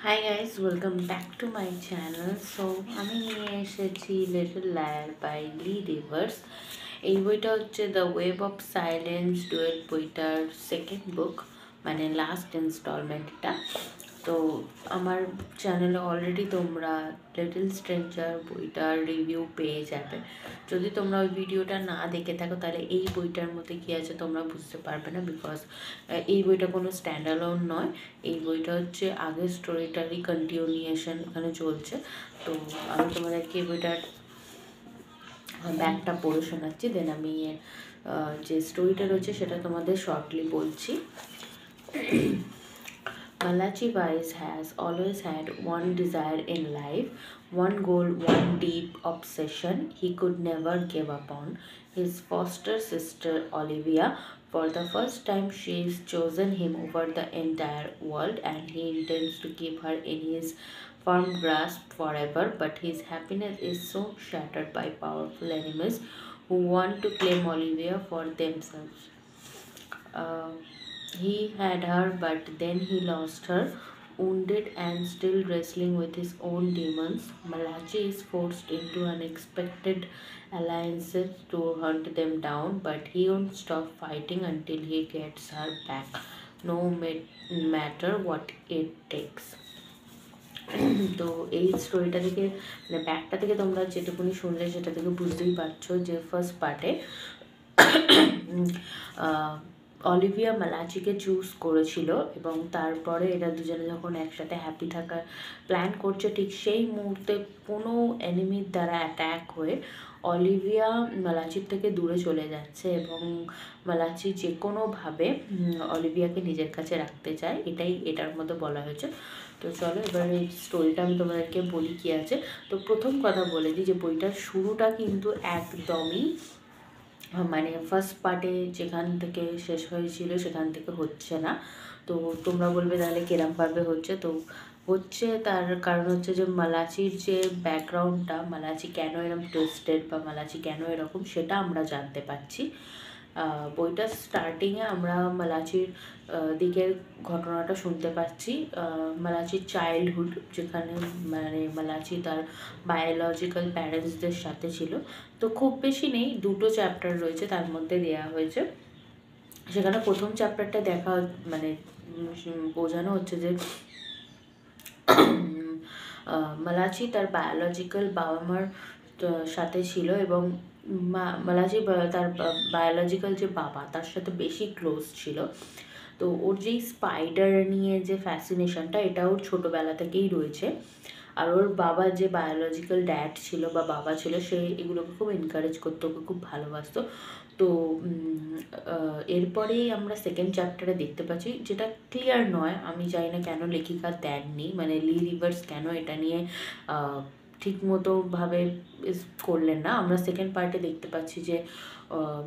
Hi guys, welcome back to my channel. So আমি নিয়ে এসেছি little liar by Lee Rivers. এই বইটা হচ্ছে the web of silence duet বইটার সেকেন্ড বুক, মানে লাস্ট ইনস্টলমেন্ট এটা। তো আমার চ্যানেলে অলরেডি তোমরা লিটল স্ট্রেঞ্জার বইটার রিভিউ পেয়ে যাবে। যদি তোমরা ওই ভিডিওটা না দেখে থাকো তাহলে এই বইটার মধ্যে কী আছে তোমরা বুঝতে পারবে না, বিকজ এই বইটা কোনো স্ট্যান্ড অ্যালোন নয়। এই বইটা হচ্ছে আগের স্টোরিটারই কন্টিনিউয়েশন এখানে চলছে। তো আমি তোমাদেরকে এই বইটার ব্যাকটা পড়ে শোনাচ্ছি, দেন আমি যে স্টোরিটা রয়েছে সেটা তোমাদের শর্টলি বলছি। Malachi Weiss has always had one desire in life, one goal, one deep obsession he could never give up on: his foster sister Olivia. For the first time, she's chosen him over the entire world, and he intends to keep her in his firm grasp forever. But his happiness is so shattered by powerful enemies who want to claim Olivia for themselves. Uh, he had her, but then he lost her. Wounded and still wrestling with his own demons, Malachi is forced into unexpected alliances to hunt them down, but he won't stop fighting until he gets her back, no matter what it takes. তো এই স্টোরিটা থেকে, মানে ব্যাকটা থেকে তোমরা যেটুকুনি শুনলে সেটা থেকে বুঝতেই পারছো যে ফার্স্ট পার্টে অলিভিয়া মালাচিকে চুজ করেছিল এবং তারপরে এরা দুজনে যখন একসাথে হ্যাপি থাকার প্ল্যান করছে, ঠিক সেই মুহূর্তে কোনো এনিমির দ্বারা অ্যাট্যাক হয়ে অলিভিয়া মালাচির থেকে দূরে চলে যাচ্ছে এবং মালাচি যে কোনোভাবে অলিভিয়াকে নিজের কাছে রাখতে চায়, এটাই এটার মধ্যে বলা হয়েছে। তো চলো এবার এই স্টোরিটা আমি তোমাদেরকে বলি কী আছে। তো প্রথম কথা বলে দিই যে বইটার শুরুটা কিন্তু একদমই, মানে ফার্স্ট পার্টে যেখান থেকে শেষ হয়েছিল সেখান থেকে হচ্ছে না। তো তোমরা বলবে তাহলে কিরমভাবে হচ্ছে। তো হচ্ছে তার কারণ হচ্ছে যে মালাচির যে ব্যাকগ্রাউন্ডটা, মালাচি কেন এরকম টুইস্টেড বা মালাচি কেন এরকম, সেটা আমরা জানতে পারছি। বইটার স্টার্টিংয়ে আমরা মালাচির দিকের ঘটনাটা শুনতে পাচ্ছি। মালাচির চাইল্ডহুড, যেখানে মানে মালাচি তার বায়োলজিক্যাল প্যারেন্টসদের সাথে ছিল। তো খুব বেশি নেই, 2টো চ্যাপ্টার রয়েছে তার মধ্যে দেওয়া হয়েছে। সেখানে প্রথম চ্যাপ্টারটা দেখা মানে বোঝানো হচ্ছে যে মালাচি তার বায়োলজিক্যাল বাবা মার সাথে ছিল এবং মালাচি তার বায়োলজিক্যাল যে বাবা তার সাথে বেশি ক্লোজ ছিল। তো ওর যেই স্পাইডার নিয়ে যে ফ্যাসিনেশনটা, এটা ওর ছোটোবেলা থেকেই রয়েছে। আর ওর বাবা যে বায়োলজিক্যাল ড্যাড ছিল বা বাবা ছিল, সে এগুলোকে খুব এনকারেজ করতো, ওকে খুব ভালোবাসতো। তো এরপরেই আমরা সেকেন্ড চ্যাপ্টারে দেখতে পাচ্ছি, যেটা ক্লিয়ার নয়, আমি জানি না কেন লেখিকা দেননি, মানে লি রিভার্স কেন এটা নিয়ে ঠিকমতোভাবে করলেন না। আমরা সেকেন্ড পার্টে দেখতে পাচ্ছি যে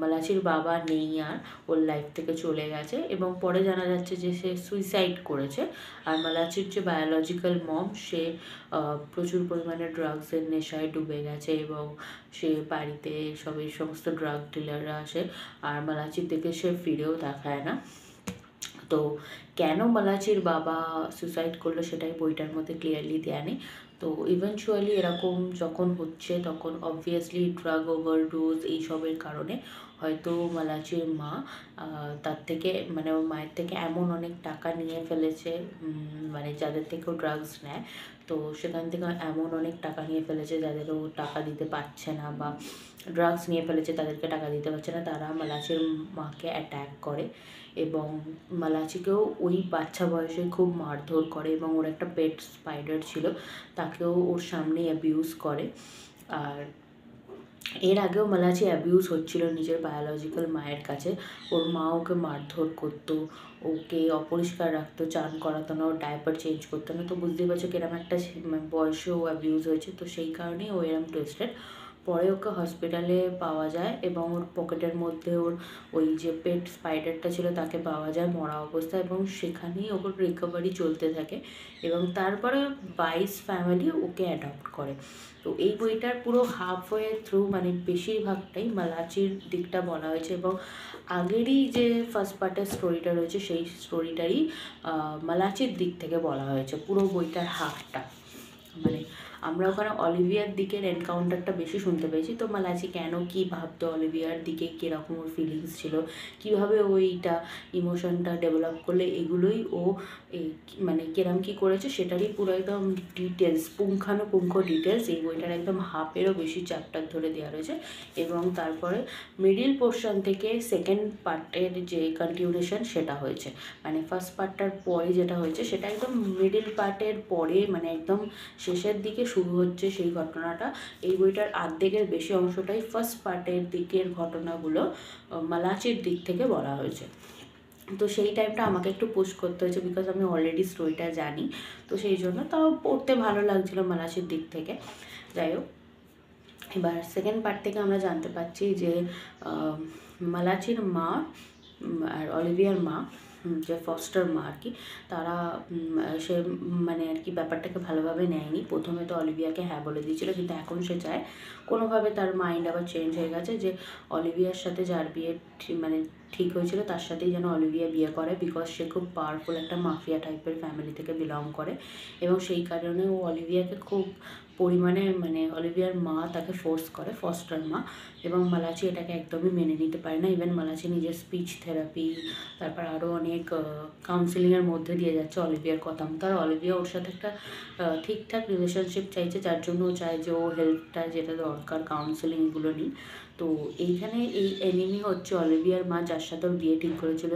মালাচির বাবা নেই আর, ওর লাইফ থেকে চলে গেছে এবং পরে জানা যাচ্ছে যে সে সুইসাইড করেছে। আর মালাচির যে বায়োলজিক্যাল মম, সে প্রচুর পরিমাণে ড্রাগসের নেশায় ডুবে গেছে এবং সে বাড়িতে এই সমস্ত ড্রাগ ডিলাররা আসে আর মালাচির দিকে সে ফিরেও দেখায় না। তো কেন মালাচির বাবা সুসাইড করলো সেটাই বইটার মধ্যে ক্লিয়ারলি দেয়া নেই। তো ইভেনচুয়ালি এরকম যখন হচ্ছে তখন অবভিয়াসলি ড্রাগ ওভারডোজ এইসবের কারণে হয়তো মালাচির মা তার থেকে, মানে ওর মায়ের থেকে এমন অনেক টাকা নিয়ে ফেলেছে, মানে যাদের থেকে ও ড্রাগস নেয়, তো সেখান থেকে এমন অনেক টাকা নিয়ে ফেলেছে যাদের ও টাকা দিতে পারছে না, বা ড্রাগস নিয়ে ফেলেছে তাদেরকে টাকা দিতে পারছে না, তারা মালাচির মাকে অ্যাট্যাক করে এবং মালাচিকেও ওই বাচ্চা বয়সে খুব মারধর করে এবং ওর একটা পেট স্পাইডার ছিল, তাকেও ওর সামনে অ্যাবিউজ করে। আর এর আগেও মালাচি অ্যাবিউজ হচ্ছিল নিজের বায়োলজিক্যাল মায়ের কাছে। ওর মা ওকে মারধর করতো, ওকে অপরিষ্কার রাখতো, চান করাতো না, ওর ডায়পার চেঞ্জ করতো না। তো বুঝতেই পারছো কিরম একটা বয়সেও অ্যাবিউজ হয়েছে, তো সেই কারণেই ও এরম টুইস্টেড। পরে ওকে হসপিটালে পাওয়া যায় এবং ওর পকেটের মধ্যে ওর ওই যে পেট স্পাইডারটা ছিল তাকে পাওয়া যায় মরা অবস্থায়, এবং সেখানেই ওর রিকভারি চলতে থাকে এবং তারপরে 22 ফ্যামিলি ওকে অ্যাডপ্ট করে। তো এই বইটার পুরো হাফ ওয়ে থ্রু মানে বেশিরভাগটাই মালাচির দিকটা বলা হয়েছে, এবং আগেরই যে ফার্স্ট পার্টের স্টোরিটা রয়েছে সেই স্টোরিটারই মালাচির দিক থেকে বলা হয়েছে পুরো বইটার হাফটা। মানে আমরা ওখানে অলিভিয়ার দিকের এনকাউন্টারটা বেশি শুনতে পেয়েছি, তো মালাচি কেন কী ভাবতো, অলিভিয়ার দিকে কীরকম ওর ফিলিংস ছিল, কীভাবে ওইটা ইমোশনটা ডেভেলপ করলে, এগুলোই ও মানে কিরম কী করেছে সেটারই পুরো একদম ডিটেলস, পুঙ্খানুপুঙ্খ ডিটেলস এই বইটার একদম হাফেরও বেশি চ্যাপ্টার ধরে দেওয়া রয়েছে। এবং তারপরে মিডিল পোর্শন থেকে সেকেন্ড পার্টের যে কন্টিনিউশন সেটা হয়েছে, মানে ফার্স্ট পার্টটার পরে যেটা হয়েছে সেটা একদম মিডিল পার্টের পরে, মানে একদম শেষের দিকে শুরু হচ্ছে সেই ঘটনাটা। এই বইটার অর্ধেকের বেশি অংশটাই ফার্স্ট পার্টের দিকের ঘটনাগুলো মালাচির দিক থেকে বলা হয়েছে। তো সেই টাইমটা আমাকে একটু পুশ করতে হয়েছে, বিকজ আমি অলরেডি স্টোরিটা জানি, তো সেই জন্য তাও পড়তে ভালো লাগছিলো মালাচির দিক থেকে। যাই হোক, এবার সেকেন্ড পার্ট থেকে আমরা জানতে পারছি যে মালাচির মা আর অলিভিয়ার মা, যে ফস্টার মা আর কি, তারা সে মানে আর কি ব্যাপারটাকে ভালোভাবে নেয়নি। প্রথমে তো অলিভিয়াকে হ্যাঁ বলে দিয়েছিল, কিন্তু এখন সে চায়, কোনোভাবে তার মাইন্ড আবার চেঞ্জ হয়ে গেছে যে অলিভিয়ার সাথে যার বিয়ে মানে ঠিক হয়েছিল তার সাথেই যেন অলিভিয়া বিয়ে করে, বিকজ সে খুব পাওয়ারফুল একটা মাফিয়া টাইপের ফ্যামিলি থেকে বিলং করে, এবং সেই কারণে ও অলিভিয়াকে খুব পরিমাণে মানে অলিভিয়ার মা তাকে ফোর্স করে, ফস্টার মা, এবং মালাচি এটাকে একদমই মেনে নিতে পারে না। ইভেন মালাচি নিজের স্পিচ থেরাপি, তারপর আরও অনেক কাউন্সিলিংয়ের মধ্যে দিয়ে যাচ্ছে অলিভিয়ার কথা মতো। আর অলিভিয়া ওর সাথে একটা ঠিকঠাক রিলেশনশিপ চাইছে, যার জন্য ও চায় যে ও হেল্পটা যেটা দরকার কাউন্সিলিং এগুলো নিই। তো এইখানে এই এনিমি হচ্ছে অলিভিয়ার মা, যার সাথে ওর বিয়ে ঠিক করেছিল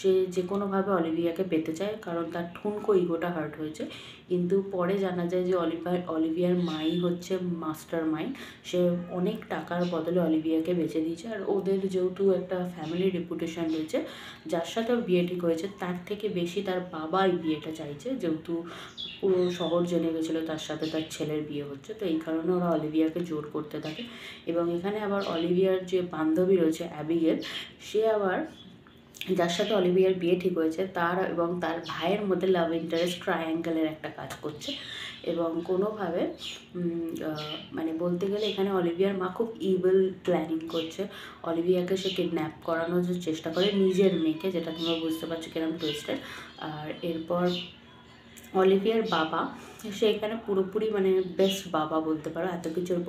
সে যে কোনোভাবে অলিভিয়াকে পেতে চায়, কারণ তার ঠুনকো ইগোটা হার্ট হয়েছে। কিন্তু পরে জানা যায় যে অলিভিয়ার মাই হচ্ছে মাস্টার মাইন্ড, সে অনেক টাকার বদলে অলিভিয়াকে বেচে দিয়েছে। আর ওদের যেহেতু একটা ফ্যামিলি রেপুটেশন রয়েছে, যার সাথে ওর বিয়ে ঠিক হয়েছে তার থেকে বেশি তার বাবা এই বিয়েটা চাইছে, যেহেতু পুরো শহর জেনে গেছিলো তার সাথে তার ছেলের বিয়ে হচ্ছে, তো এই কারণে ওরা অলিভিয়াকে জোর করতে থাকে। এবং এখানে আবার অলিভিয়ার যে বান্ধবী রয়েছে অ্যাবিগেল, সে আবার যার সাথে অলিভিয়ার বিয়ে ঠিক হয়েছে তার এবং তার ভাইয়ের মধ্যে লাভ ইন্টারেস্ট ট্রায়াঙ্গেলের একটা কাজ করছে, এবং কোনোভাবে মানে বলতে গেলে এখানে অলিভিয়ার মা খুব ইভিল প্ল্যানিং করছে। অলিভিয়াকে সে কিডন্যাপ করানোর চেষ্টা করে নিজের মেয়েকে, যেটা তোমরা বুঝতে পারছো কিরকম টুইস্টেড। আর এরপর অলিভিয়ার বাবা, সে এখানে পুরোপুরি মানে বেস্ট বাবা বলতে পারো, এত কিছুর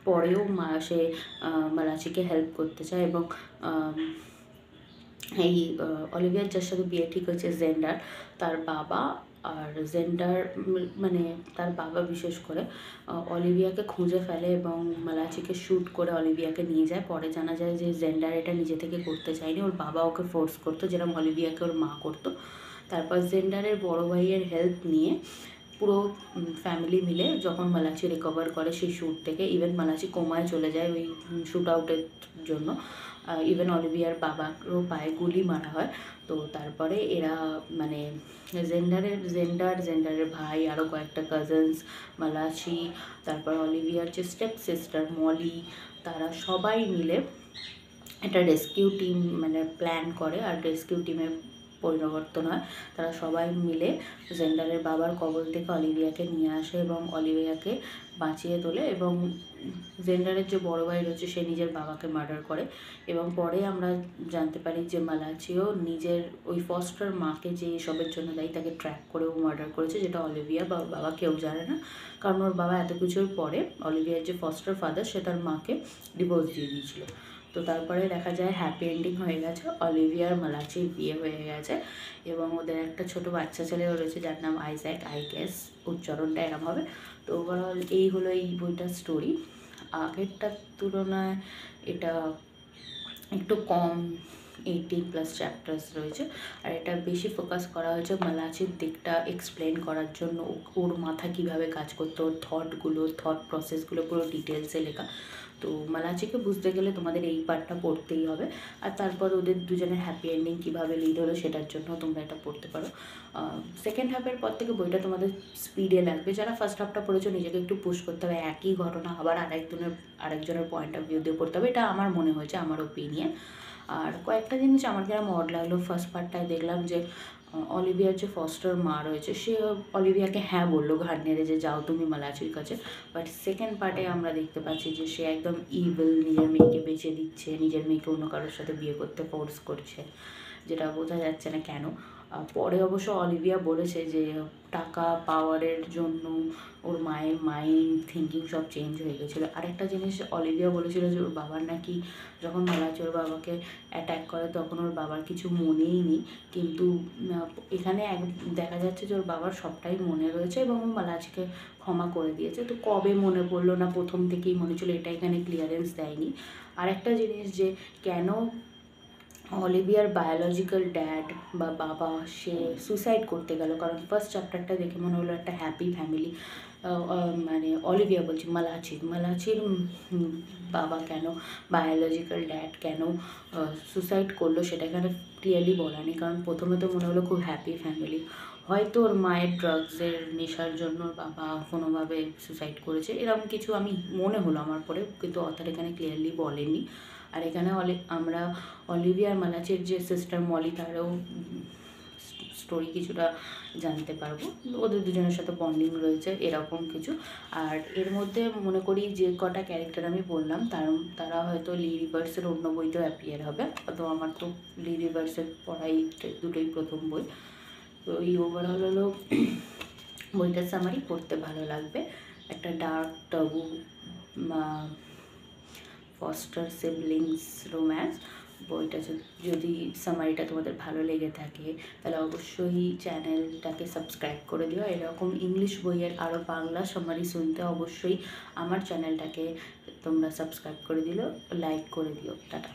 পরেও সে মালাচিকে হেল্প করতে চায়। এবং এই অলিভিয়ার যার সাথে বিয়ে ঠিক হয়েছে জেন্ডার, তার বাবা আর জেন্ডার মানে তার বাবা বিশেষ করে অলিভিয়াকে খুঁজে ফেলে এবং মালাচিকে শ্যুট করে অলিভিয়াকে নিয়ে যায়। পরে জানা যায় যে জেন্ডার এটা নিজে থেকে করতে চায়নি, ওর বাবা ওকে ফোর্স করতো, যেরকম অলিভিয়াকে ওর মা করতো। তারপর জেন্ডারের বড় ভাইয়ের হেল্প নিয়ে পুরো ফ্যামিলি মিলে যখন মালাচি রিকভার করে সেই শ্যুট থেকে, ইভেন মালাচি কোমায় চলে যায় ওই শ্যুট আউটের জন্য, ইভেন অলিভিয়ার বাবারও পায়ে গুলি মারা হয়। তো তারপরে এরা মানে জেন্ডারের ভাই, আরও কয়েকটা কাজিনস, মালাচি, তারপর অলিভিয়ার যে স্টেপ সিস্টার মলি, তারা সবাই মিলে একটা রেস্কিউ টিম মানে প্ল্যান করে, আর রেস্কিউ টিমের পরিবর্তন হয়। তারা সবাই মিলে জেন্ডারের বাবার কবল থেকে অলিভিয়াকে নিয়ে আসে এবং অলিভিয়াকে বাঁচিয়ে তোলে, এবং জেন্ডারের যে বড় ভাই রয়েছে সে নিজের বাবাকে মার্ডার করে। এবং পরে আমরা জানতে পারি যে মালাচিও নিজের ওই ফস্টার মাকে যে এসবের জন্য দায়ী তাকে ট্র্যাক করেও মার্ডার করেছে, যেটা অলিভিয়া বা বাবা কেউ জানে না, কারণ ওর বাবা এত কিছুর পরে অলিভিয়ার যে ফস্টার ফাদার সে তার মাকে ডিভোর্স দিয়ে দিয়েছিল। তো তারপরে দেখা যায় হ্যাপি এন্ডিং হয়ে গেছে, অলিভিয়ার মালাচির বিয়ে হয়ে গেছে, এবং ওদের একটা ছোট বাচ্চা ছেলেও রয়েছে যার নাম আইজ্যাক, আই গেস উচ্চারণটা এরম হবে। তো ওভারঅল এই হলো এই বইটার স্টোরি। আগেরটার তুলনায় এটা একটু কম 18+ চ্যাপ্টার্স রয়েছে। আর এটা বেশি ফোকাস করা হয়েছে মালাচির দিকটা এক্সপ্লেন করার জন্য, ওর মাথা কীভাবে কাজ করতো, ওর থট প্রসেসগুলো পুরো ডিটেলসে লেখা। তো মালাচিকে বুঝতে গেলে তোমাদের এই পার্টটা পড়তেই হবে। আর তারপর ওদের দুজনের হ্যাপি এন্ডিং কীভাবে লিড হলো সেটার জন্য তোমরা এটা পড়তে পারো। সেকেন্ড হাফের পর থেকে বইটা তোমাদের স্পিডে লাগবে। যারা ফার্স্ট হাফটা পড়েছো নিজেকে একটু পুশ করতে হবে, একই ঘটনা আবার আরেকজনের পয়েন্ট অফ ভিউ দিয়ে পড়তে হবে, এটা আমার মনে হয়েছে, আমার ওপিনিয়ন। আর কয়েকটা জিনিস আমার কিরম অড লাগলো, ফার্স্ট পার্টটায় দেখলাম যে অলিভিয়ার যে ফস্টার মা রয়েছে সে অলিভিয়াকে হ্যাঁ বললো ঘাড় নেড়ে যে যাও তুমি মালাচির কাছে। বাট সেকেন্ড পার্টে আমরা দেখতে পাচ্ছি যে সে একদম ইভিল, নিজের মেয়েকে বেঁচে দিচ্ছে, নিজের মেয়েকে অন্য কারোর সাথে বিয়ে করতে ফোর্স করছে, যেটা বোঝা যাচ্ছে না কেন। পরে অবশ্য অলিভিয়া বলেছে যে টাকা পাওয়ারের জন্য ওর মায়ের মাইন্ড থিঙ্কিং সব চেঞ্জ হয়ে গেছিলো। আরেকটা জিনিস অলিভিয়া বলেছিল যে ওর বাবার নাকি যখন মালাচি ওর বাবাকে অ্যাটাক করে তখন ওর বাবার কিছু মনেই নেই, কিন্তু এখানে দেখা যাচ্ছে যে ওর বাবার সবটাই মনে রয়েছে এবং ও মালাচিকে ক্ষমা করে দিয়েছে। তো কবে মনে পড়লো না প্রথম থেকেই মনে ছিল, এটা এখানে ক্লিয়ারেন্স দেয়নি। আরেকটা জিনিস যে কেন অলিভিয়ার বায়োলজিক্যাল ড্যাড বা বাবা সে সুইসাইড করতে গেল, কারণ ফার্স্ট চ্যাপ্টারটা দেখে মনে হলো একটা হ্যাপি ফ্যামিলি, মানে অলিভিয়া বলছি মালাচির বাবা কেন, বায়োলজিক্যাল ড্যাড কেন সুইসাইড করলো সেটা এখানে ক্লিয়ারলি বলা নেই। কারণ প্রথমে তো মনে হলো খুব হ্যাপি ফ্যামিলি, হয়তো ওর মায়ের ড্রাগসের নেশার জন্য বাবা কোনোভাবে সুইসাইড করেছে, এরকম কিছু আমি মনে হলো আমার পরে, কিন্তু অথার এখানে ক্লিয়ারলি বলেনি। আর এখানে আমরা অলিভিয়ার মালাচির যে সিস্টার মলি তারও স্টোরি কিছুটা জানতে পারবো, ওদের দুজনের সাথে বন্ডিং রয়েছে এরকম কিছু। আর এর মধ্যে মনে করি যে কটা ক্যারেক্টার আমি বললাম তারা হয়তো লি রিভার্সের অন্য বইতেও অ্যাপিয়ার হবে, তো আমার তো লি রিভার্সের পড়াই দুটোই প্রথম বই। তো এই ওভারঅল হলো বইটার সামারি, পড়তে ভালো লাগবে। একটা ডার্ক টাবু ফস্টার সিবলিংস রোম্যান্স। বইটা যদি সামারিটা তোমাদের ভালো লেগে থাকে তাহলে অবশ্যই চ্যানেলটাকে সাবস্ক্রাইব করে দিও। এরকম ইংলিশ বইয়ের আরও বাংলা সামারি শুনতে অবশ্যই আমার চ্যানেলটাকে তোমরা সাবস্ক্রাইব করে দিও, লাইক করে দিও। টাটা।